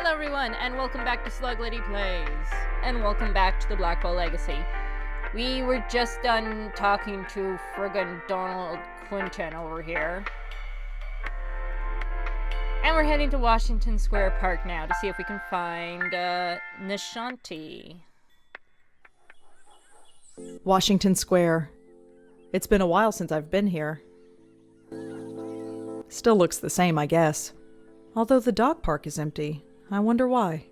Hello everyone, and welcome back to Sluglady Plays. And welcome back to the Blackwell Legacy. We were just done talking to friggin' Donald Clinton over here. And we're heading to Washington Square Park now to see if we can find, Nishanthi. Washington Square. It's been a while since I've been here. Still looks the same, I guess. Although the dog park is empty. I wonder why.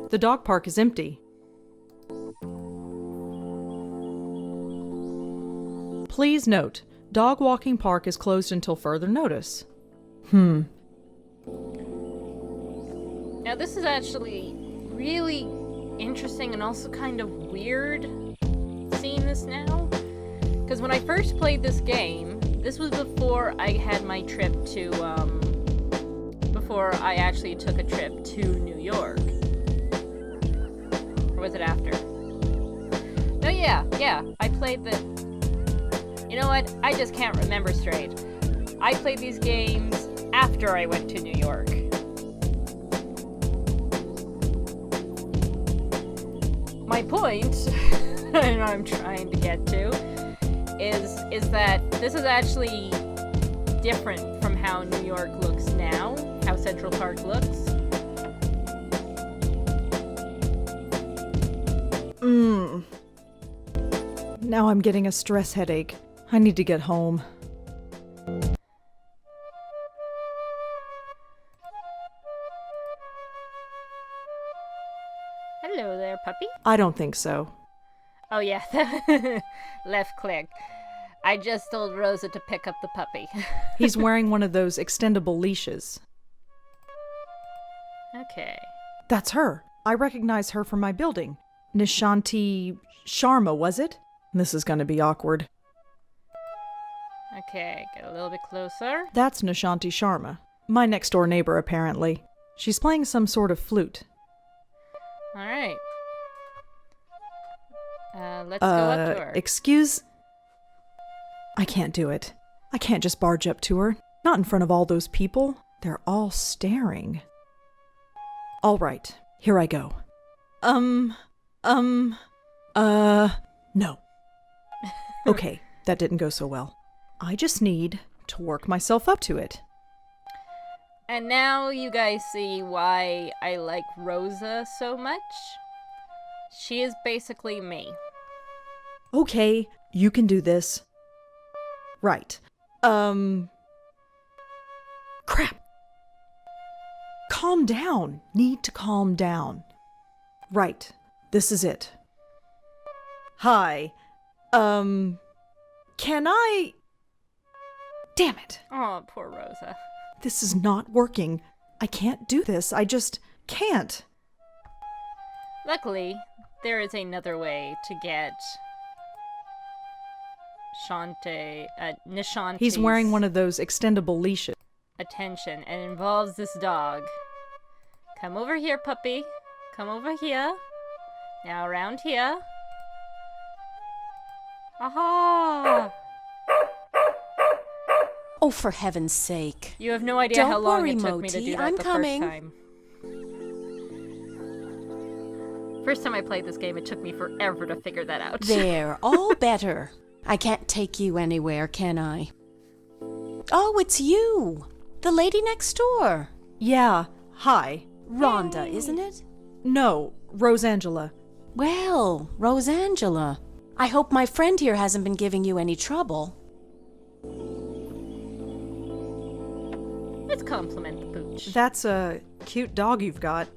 The dog park is empty. Please note, dog walking park is closed until further notice. Now this is actually really interesting and also kind of weird seeing this now. Because when I first played this game, this was before I had my trip to, before I actually took a trip to New York. Or was it after? No, yeah, I played the... You know what? I just can't remember straight. I played these games after I went to New York. My point, and I'm trying to get to, is that this is actually different from how New York looks now, how Central Park looks. Now I'm getting a stress headache. I need to get home. Hello there, puppy. I don't think so. Oh yeah, left click. I just told Rosa to pick up the puppy. He's wearing one of those extendable leashes. Okay. That's her. I recognize her from my building. Nishanthi Sharma, was it? This is gonna be awkward. Okay, get a little bit closer. That's Nishanthi Sharma. My next door neighbor, apparently. She's playing some sort of flute. Alright. Let's go up to her. Excuse? I can't do it. I can't just barge up to her. Not in front of all those people. They're all staring. All right, here I go. No. Okay, that didn't go so well. I just need to work myself up to it. And now you guys see why I like Rosa so much. She is basically me. Okay, you can do this. Right. Crap. Calm down. Need to calm down. Right. This is it. Hi. Can I... Damn it. Oh, poor Rosa. This is not working. I can't do this. I just can't. Luckily, there is another way to get Nishanthi's He's wearing one of those extendable leashes. attention, and involves this dog. Come over here, puppy. Come over here. Now around here. Aha! Oh, for heaven's sake. You have no idea Don't how long worry, it took me to Moti. do that I'm the coming. first time. First time I played this game, it took me forever to figure that out. There, all better. I can't take you anywhere, can I? Oh, it's you. The lady next door. Yeah, hi. Rhonda, isn't it? No, Rosangela. Well, Rosangela. I hope my friend here hasn't been giving you any trouble. Let's compliment the pooch. That's a cute dog you've got.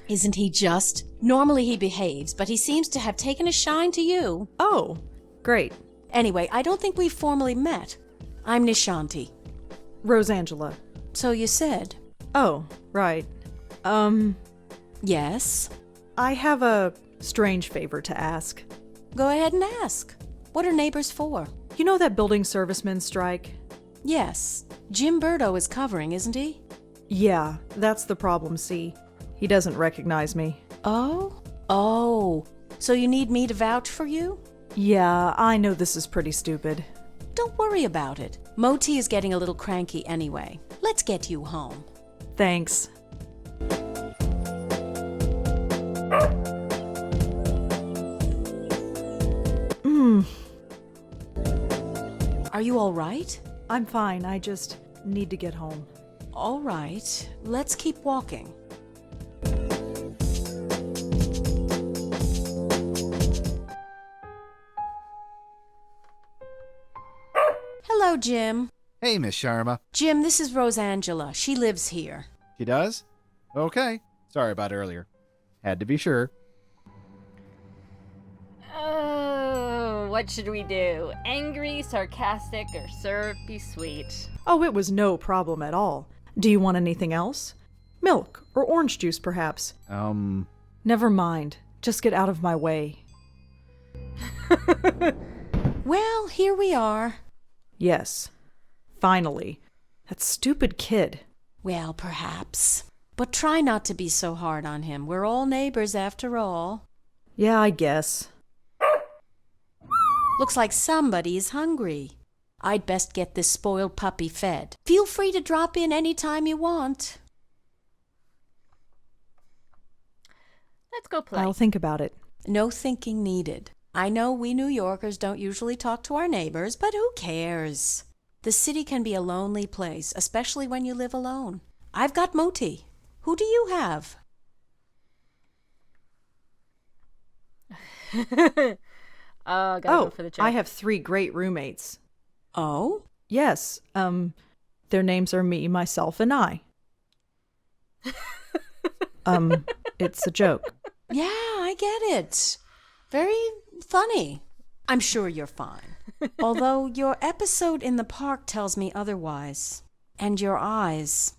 Isn't he just? Normally he behaves, but he seems to have taken a shine to you. Oh, great. Anyway, I don't think we've formally met. I'm Nishanthi. Rosangela. So you said. Oh, right. Yes? I have a strange favor to ask. Go ahead and ask. What are neighbors for? You know that building servicemen strike? Yes. Jim Burdo is covering, isn't he? Yeah, that's the problem, see. He doesn't recognize me. Oh? Oh. So you need me to vouch for you? Yeah, I know this is pretty stupid. Don't worry about it. Moti is getting a little cranky anyway. Let's get you home. Thanks. Are you all right? I'm fine. I just need to get home. All right. Let's keep walking. Hello, Jim. Hey, Miss Sharma. Jim, this is Rosangela. She lives here. She does? Okay. Sorry about earlier. Had to be sure. Oh, what should we do? Angry, sarcastic, or syrupy sweet? Oh, it was no problem at all. Do you want anything else? Milk or orange juice, perhaps? Never mind. Just get out of my way. Well, here we are. Yes. Finally. That stupid kid. Well, perhaps. But try not to be so hard on him. We're all neighbors after all. Yeah, I guess. Looks like somebody is hungry. I'd best get this spoiled puppy fed. Feel free to drop in any time you want. Let's go play. I'll think about it. No thinking needed. I know we New Yorkers don't usually talk to our neighbors, but who cares? The city can be a lonely place, especially when you live alone. I've got Moti. Who do you have? Gotta go for the joke. I have 3 great roommates. Oh? Yes, their names are me, myself, and I. It's a joke. Yeah, I get it. Very funny. I'm sure you're fine. Although your episode in the park tells me otherwise. And your eyes.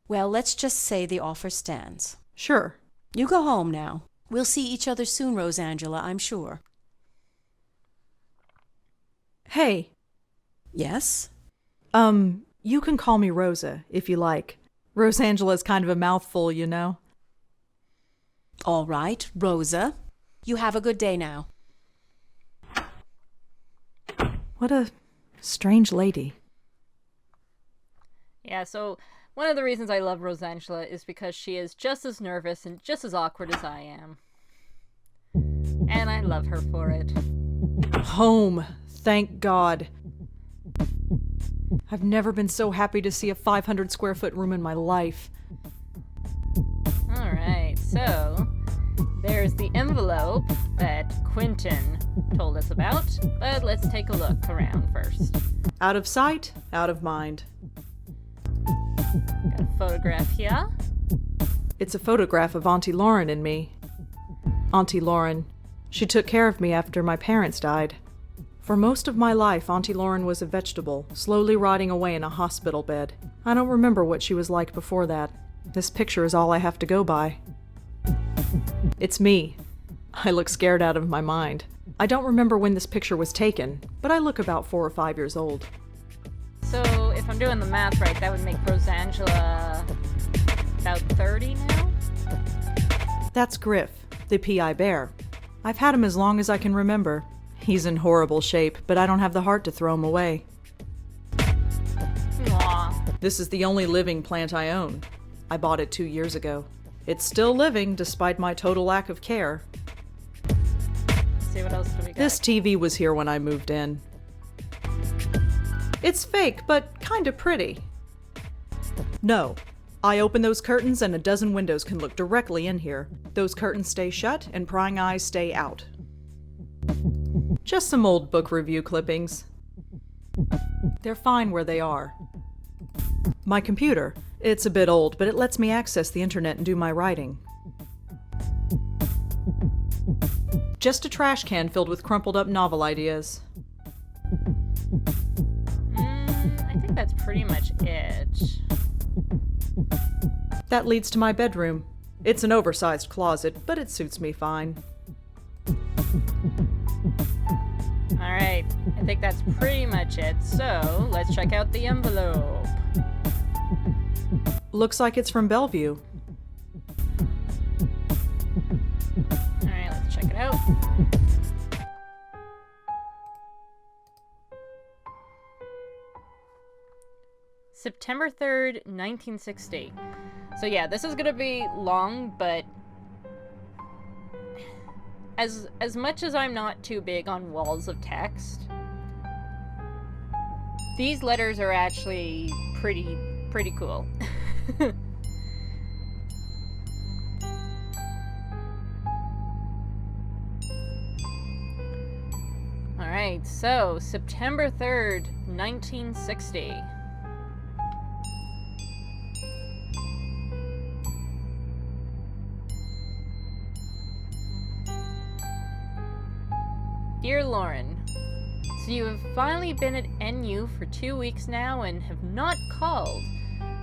Well, let's just say the offer stands. Sure. You go home now. We'll see each other soon, Rosangela, I'm sure. Hey. Yes? You can call me Rosa, if you like. Rosangela's kind of a mouthful, you know. All right, Rosa. You have a good day now. What a strange lady. Yeah, so one of the reasons I love Rosangela is because she is just as nervous and just as awkward as I am. And I love her for it. Home. Thank God. I've never been so happy to see a 500 square foot room in my life. Alright, so there's the envelope that Quentin told us about, but let's take a look around first. Out of sight, out of mind. Got a photograph here. It's a photograph of Auntie Lauren and me. Auntie Lauren. She took care of me after my parents died. For most of my life, Auntie Lauren was a vegetable, slowly rotting away in a hospital bed. I don't remember what she was like before that. This picture is all I have to go by. It's me. I look scared out of my mind. I don't remember when this picture was taken, but I look about 4 or 5 years old. So, if I'm doing the math right, that would make Rosangela about 30 now? That's Griff, the PI bear. I've had him as long as I can remember. He's in horrible shape, but I don't have the heart to throw him away. Aw. This is the only living plant I own. I bought it 2 years ago. It's still living despite my total lack of care. Let's see, what else do we got? This TV was here when I moved in. It's fake, but kinda pretty. No. I open those curtains and a dozen windows can look directly in here. Those curtains stay shut and prying eyes stay out. Just some old book review clippings. They're fine where they are. My computer. It's a bit old, but it lets me access the internet and do my writing. Just a trash can filled with crumpled up novel ideas. I think that's pretty much it. That leads to my bedroom. It's an oversized closet, but it suits me fine. Alright, I think that's pretty much it. So, let's check out the envelope. Looks like it's from Bellevue. Alright, let's check it out. September 3rd, 1960. So yeah, this is gonna be long, but as much as I'm not too big on walls of text, these letters are actually pretty cool. Alright, so September 3rd, 1960. Dear Lauren, so you have finally been at NU for 2 weeks now and have not called.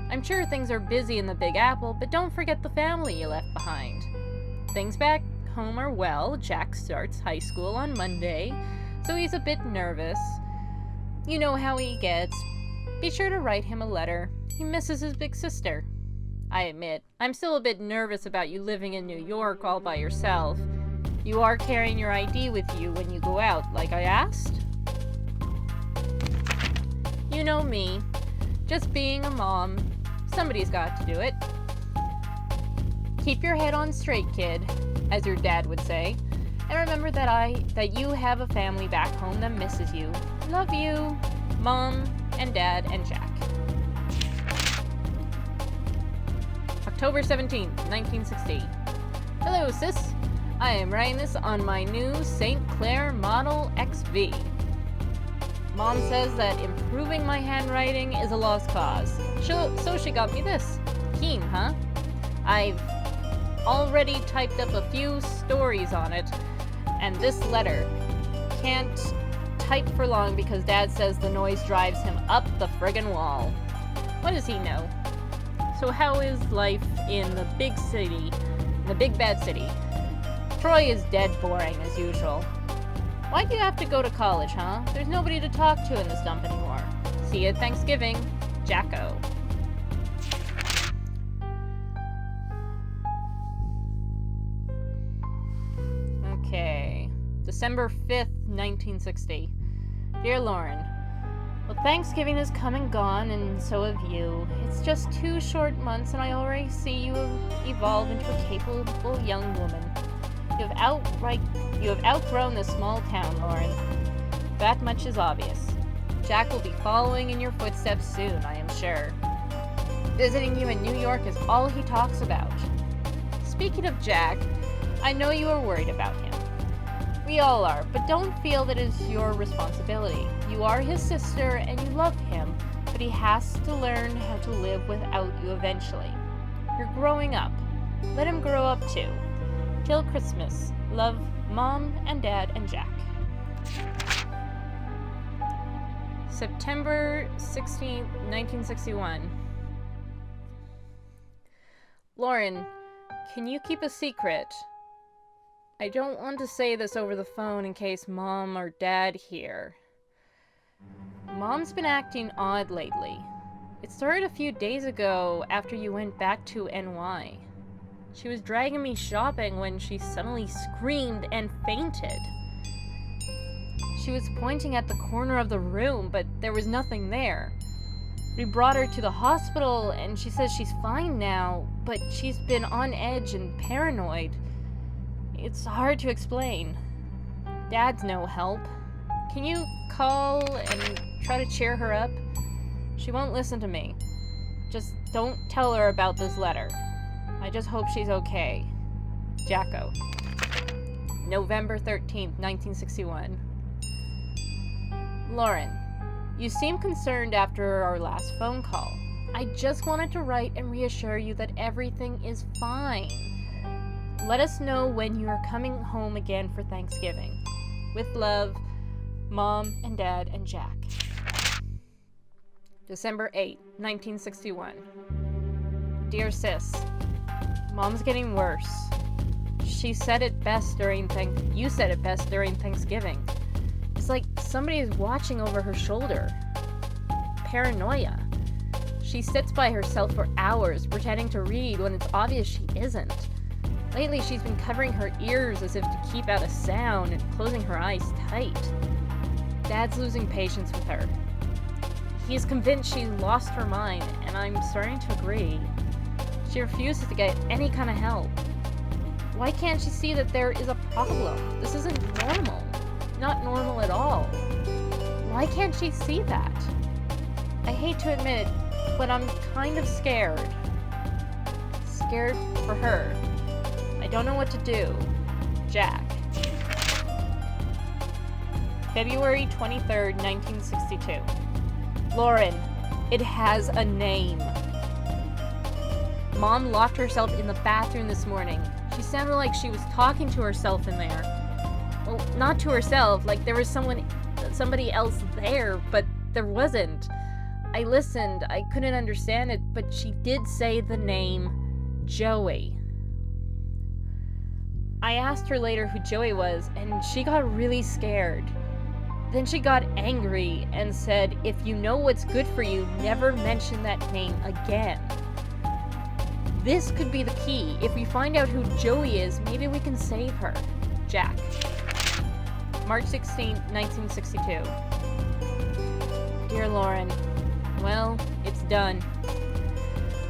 I'm sure things are busy in the Big Apple, but don't forget the family you left behind. Things back home are well. Jack starts high school on Monday, so he's a bit nervous. You know how he gets. Be sure to write him a letter. He misses his big sister. I admit, I'm still a bit nervous about you living in New York all by yourself. You are carrying your ID with you when you go out, like I asked? You know me. Just being a mom. Somebody's got to do it. Keep your head on straight, kid, as your dad would say. And remember that you have a family back home that misses you. Love you, Mom and Dad and Jack. October 17th, 1960. Hello, sis. I am writing this on my new St. Clair Model XV. Mom says that improving my handwriting is a lost cause. So she got me this. Keen, huh? I've already typed up a few stories on it, and this letter. Can't type for long because Dad says the noise drives him up the friggin' wall. What does he know? So how is life in the big city, the big bad city? Troy is dead boring as usual. Why do you have to go to college, huh? There's nobody to talk to in this dump anymore. See you at Thanksgiving, Jacko. Okay, December 5th, 1960. Dear Lauren, well, Thanksgiving has come and gone, and so have you. It's just 2 short months, and I already see you evolve into a capable young woman. You have outgrown this small town, Lauren. That much is obvious. Jack will be following in your footsteps soon, I am sure. Visiting you in New York is all he talks about. Speaking of Jack, I know you are worried about him. We all are, but don't feel that it is your responsibility. You are his sister and you love him, but he has to learn how to live without you eventually. You're growing up. Let him grow up too. Till Christmas. Love, Mom and Dad and Jack. September 16th, 1961. Lauren, can you keep a secret? I don't want to say this over the phone in case Mom or Dad hear. Mom's been acting odd lately. It started a few days ago after you went back to NY. She was dragging me shopping when she suddenly screamed and fainted. She was pointing at the corner of the room, but there was nothing there. We brought her to the hospital, and she says she's fine now, but she's been on edge and paranoid. It's hard to explain. Dad's no help. Can you call and try to cheer her up? She won't listen to me. Just don't tell her about this letter. I just hope she's okay. Jacko. November 13th, 1961. Lauren, you seem concerned after our last phone call. I just wanted to write and reassure you that everything is fine. Let us know when you are coming home again for Thanksgiving. With love, Mom and Dad and Jack. December 8th, 1961. Dear sis, Mom's getting worse. You said it best during Thanksgiving. It's like somebody is watching over her shoulder. Paranoia. She sits by herself for hours pretending to read when it's obvious she isn't. Lately, she's been covering her ears as if to keep out a sound and closing her eyes tight. Dad's losing patience with her. He's convinced she lost her mind, and I'm starting to agree. She refuses to get any kind of help. Why can't she see that there is a problem? This isn't normal. Not normal at all. Why can't she see that? I hate to admit it, but I'm kind of scared. Scared for her. I don't know what to do. Jack. February 23rd, 1962. Lauren, it has a name. Mom locked herself in the bathroom this morning. She sounded like she was talking to herself in there. Well, not to herself, like there was somebody else there, but there wasn't. I listened, I couldn't understand it, but she did say the name Joey. I asked her later who Joey was, and she got really scared. Then she got angry and said, if you know what's good for you, never mention that name again. This could be the key. If we find out who Joey is, maybe we can save her. Jack. March 16, 1962. Dear Lauren, well, it's done.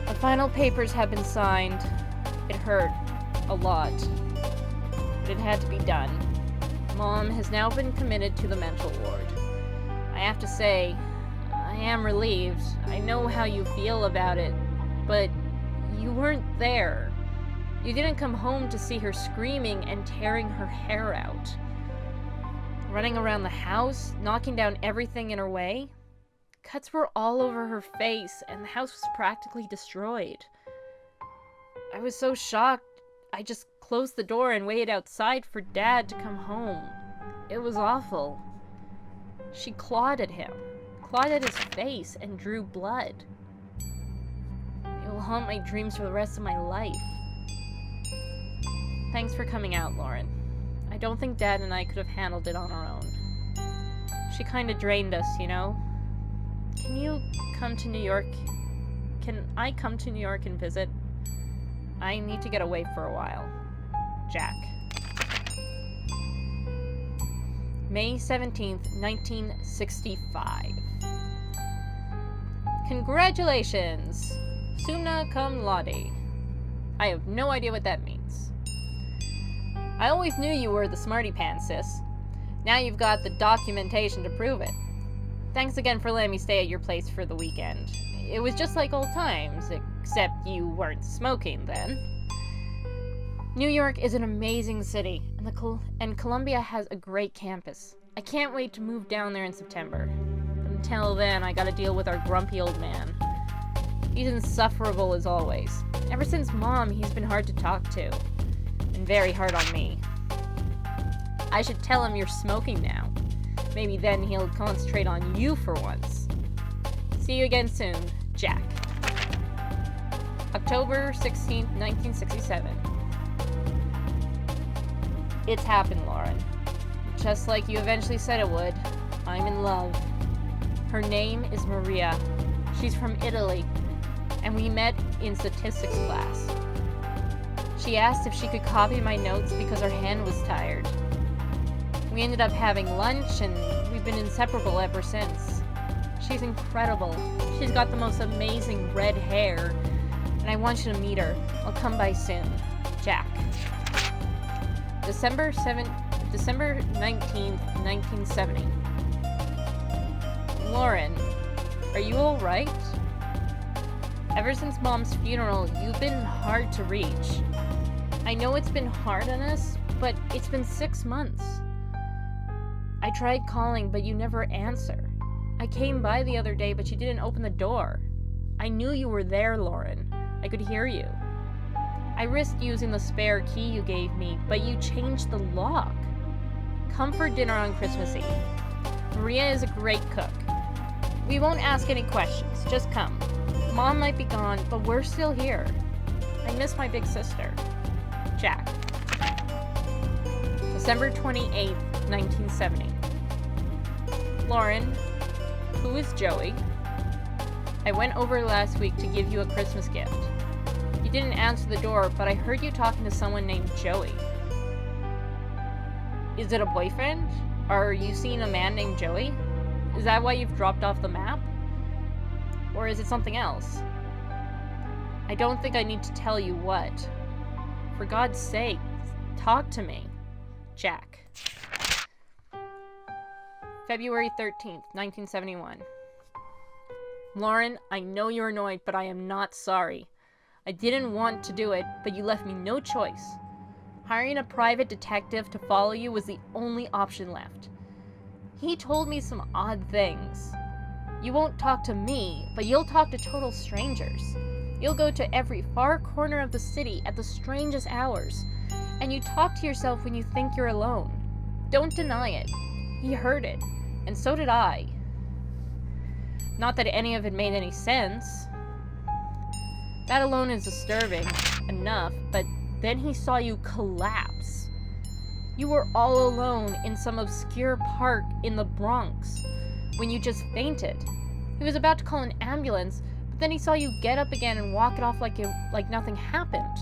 The final papers have been signed. It hurt a lot, but it had to be done. Mom has now been committed to the mental ward. I have to say, I am relieved. I know how you feel about it, but you weren't there. You didn't come home to see her screaming and tearing her hair out. Running around the house, knocking down everything in her way. Cuts were all over her face, and the house was practically destroyed. I was so shocked, I just closed the door and waited outside for Dad to come home. It was awful. She clawed at him, clawed at his face, and drew blood. It will haunt my dreams for the rest of my life. Thanks for coming out, Lauren. I don't think Dad and I could have handled it on our own. She kinda drained us, you know? Can you come to New York? Can I come to New York and visit? I need to get away for a while. Jack. May 17th, 1965. Congratulations! Summa cum laude. I have no idea what that means. I always knew you were the smarty pants, sis. Now you've got the documentation to prove it. Thanks again for letting me stay at your place for the weekend. It was just like old times, except you weren't smoking then. New York is an amazing city, and Columbia has a great campus. I can't wait to move down there in September. Until then, I gotta deal with our grumpy old man. He's insufferable as always. Ever since Mom, he's been hard to talk to. And very hard on me. I should tell him you're smoking now. Maybe then he'll concentrate on you for once. See you again soon, Jack. October 16th, 1967. It's happened, Lauren. Just like you eventually said it would. I'm in love. Her name is Maria. She's from Italy, and we met in statistics class. She asked if she could copy my notes because her hand was tired. We ended up having lunch, and we've been inseparable ever since. She's incredible. She's got the most amazing red hair, and I want you to meet her. I'll come by soon. Jack. December 19th, 1970. Lauren, are you alright? Ever since Mom's funeral, you've been hard to reach. I know it's been hard on us, but it's been 6 months. I tried calling, but you never answer. I came by the other day, but you didn't open the door. I knew you were there, Lauren. I could hear you. I risked using the spare key you gave me, but you changed the lock. Come for dinner on Christmas Eve. Maria is a great cook. We won't ask any questions, just come. Mom might be gone, but we're still here. I miss my big sister. Jack. December 28th, 1970. Lauren, who is Joey? I went over last week to give you a Christmas gift. You didn't answer the door, but I heard you talking to someone named Joey. Is it a boyfriend? Are you seeing a man named Joey? Is that why you've dropped off the map? Or is it something else? I don't think I need to tell you what. For God's sake, talk to me. Jack. February 13th, 1971. Lauren, I know you're annoyed, but I am not sorry. I didn't want to do it, but you left me no choice. Hiring a private detective to follow you was the only option left. He told me some odd things. You won't talk to me, but you'll talk to total strangers. You'll go to every far corner of the city at the strangest hours, and you talk to yourself when you think you're alone. Don't deny it. He heard it, and so did I. Not that any of it made any sense. That alone is disturbing enough, but then he saw you collapse. You were all alone in some obscure park in the Bronx when you just fainted. He was about to call an ambulance, but then he saw you get up again and walk it off like nothing happened.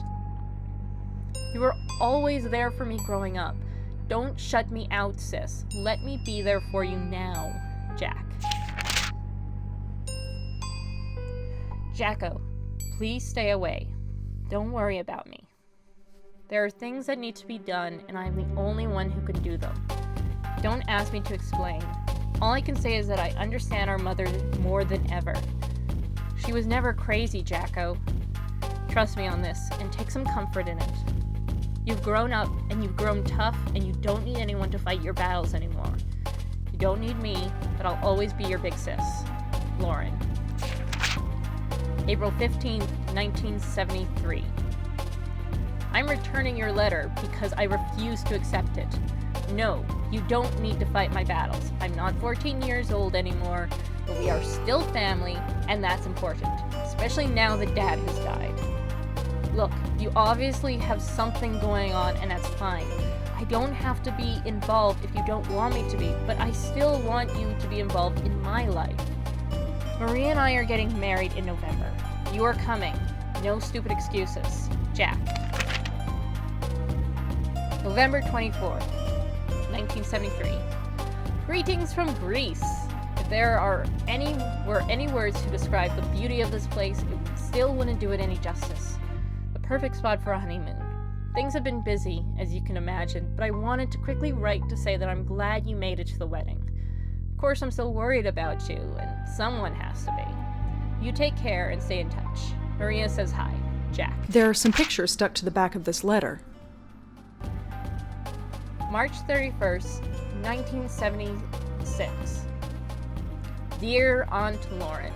You were always there for me growing up. Don't shut me out, sis. Let me be there for you now, Jack. Jacko, please stay away. Don't worry about me. There are things that need to be done, and I'm the only one who can do them. Don't ask me to explain. All I can say is that I understand our mother more than ever. She was never crazy, Jacko. Trust me on this, and take some comfort in it. You've grown up, and you've grown tough, and you don't need anyone to fight your battles anymore. You don't need me, but I'll always be your big sis. Lauren. April 15th, 1973. I'm returning your letter because I refuse to accept it. No, you don't need to fight my battles. I'm not 14 years old anymore, but we are still family, and that's important, especially now that Dad has died. Look, you obviously have something going on, and that's fine. I don't have to be involved if you don't want me to be, but I still want you to be involved in my life. Maria and I are getting married in November. You are coming. No stupid excuses. Jack. November 24th, 1973. Greetings from Greece. If there were any words to describe the beauty of this place, it still wouldn't do it any justice. The perfect spot for a honeymoon. Things have been busy, as you can imagine, but I wanted to quickly write to say that I'm glad you made it to the wedding. Of course, I'm still worried about you, and someone has to be. You take care and stay in touch. Maria says hi. Jack. There are some pictures stuck to the back of this letter. March 31st, 1976. Dear Aunt Lauren.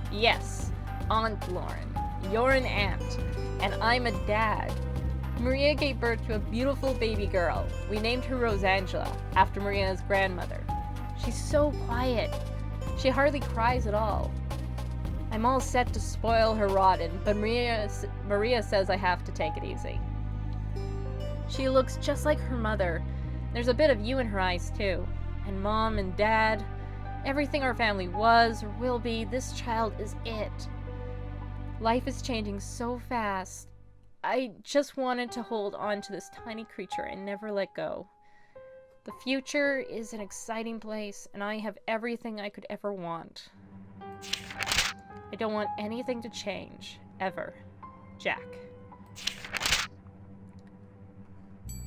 Yes, Aunt Lauren. You're an aunt, and I'm a dad. Maria gave birth to a beautiful baby girl. We named her Rosangela, after Maria's grandmother. She's so quiet. She hardly cries at all. I'm all set to spoil her rotten, but Maria says I have to take it easy. She looks just like her mother. There's a bit of you in her eyes, too. And Mom and Dad, everything our family was or will be, this child is it. Life is changing so fast. I just wanted to hold on to this tiny creature and never let go. The future is an exciting place, and I have everything I could ever want. I don't want anything to change, ever. Jack.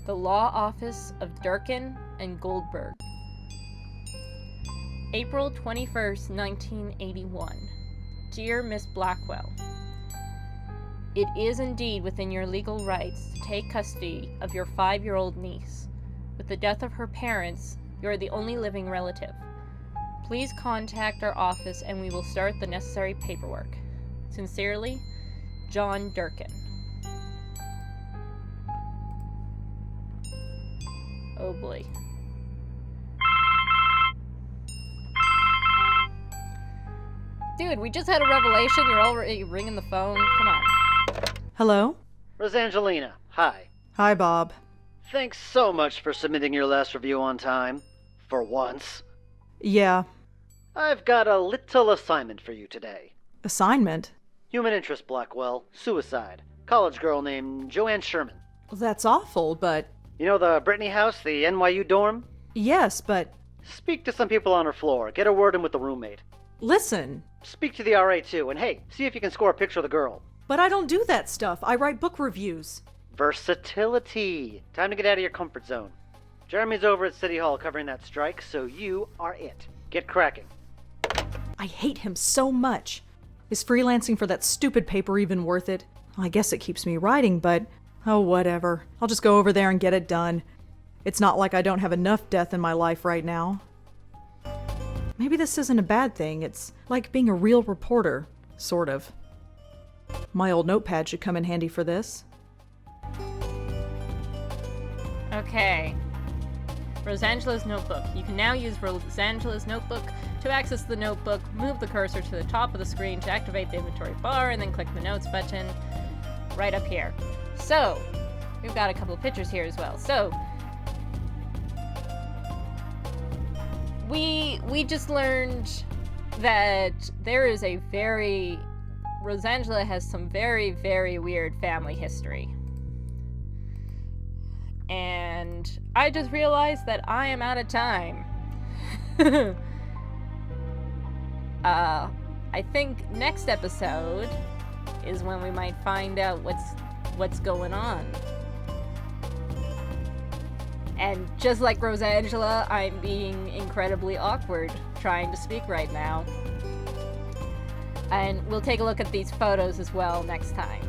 The Law Office of Durkin and Goldberg. April 21st, 1981. Dear Miss Blackwell, it is indeed within your legal rights to take custody of your 5-year-old niece. With the death of her parents, you are the only living relative. Please contact our office and we will start the necessary paperwork. Sincerely, John Durkin. Oh boy. Dude, we just had a revelation. You're already ringing the phone. Come on. Hello? Rosangelina, hi. Hi, Bob. Thanks so much for submitting your last review on time. For once. Yeah. I've got a little assignment for you today. Assignment? Human interest, Blackwell. Suicide. College girl named Joanne Sherman. Well, that's awful, but... You know the Brittany house, the NYU dorm? Yes, but... Speak to some people on her floor. Get a word in with the roommate. Listen, Speak to the RA too, and hey, see if you can score a picture of the girl. But I don't do that stuff. I write book reviews. Versatility. Time to get out of your comfort zone. Jeremy's over at City Hall covering that strike, so you are it. Get cracking. I hate him so much. Is freelancing for that stupid paper even worth it? I guess it keeps me writing, but oh, whatever. I'll just go over there and get it done. It's not like I don't have enough death in my life right now. Maybe this isn't a bad thing. It's like being a real reporter, sort of. My old notepad should come in handy for this. Okay. Rosangela's notebook. You can now use Rosangela's notebook to access the notebook, move the cursor to the top of the screen to activate the inventory bar, and then click the notes button right up here. So, we've got a couple of pictures here as well. So, we just learned that there is a Rosangela has some very, very weird family history. And I just realized that I am out of time. I think next episode is when we might find out what's going on. And just like Rosangela, I'm being incredibly awkward trying to speak right now. And we'll take a look at these photos as well next time.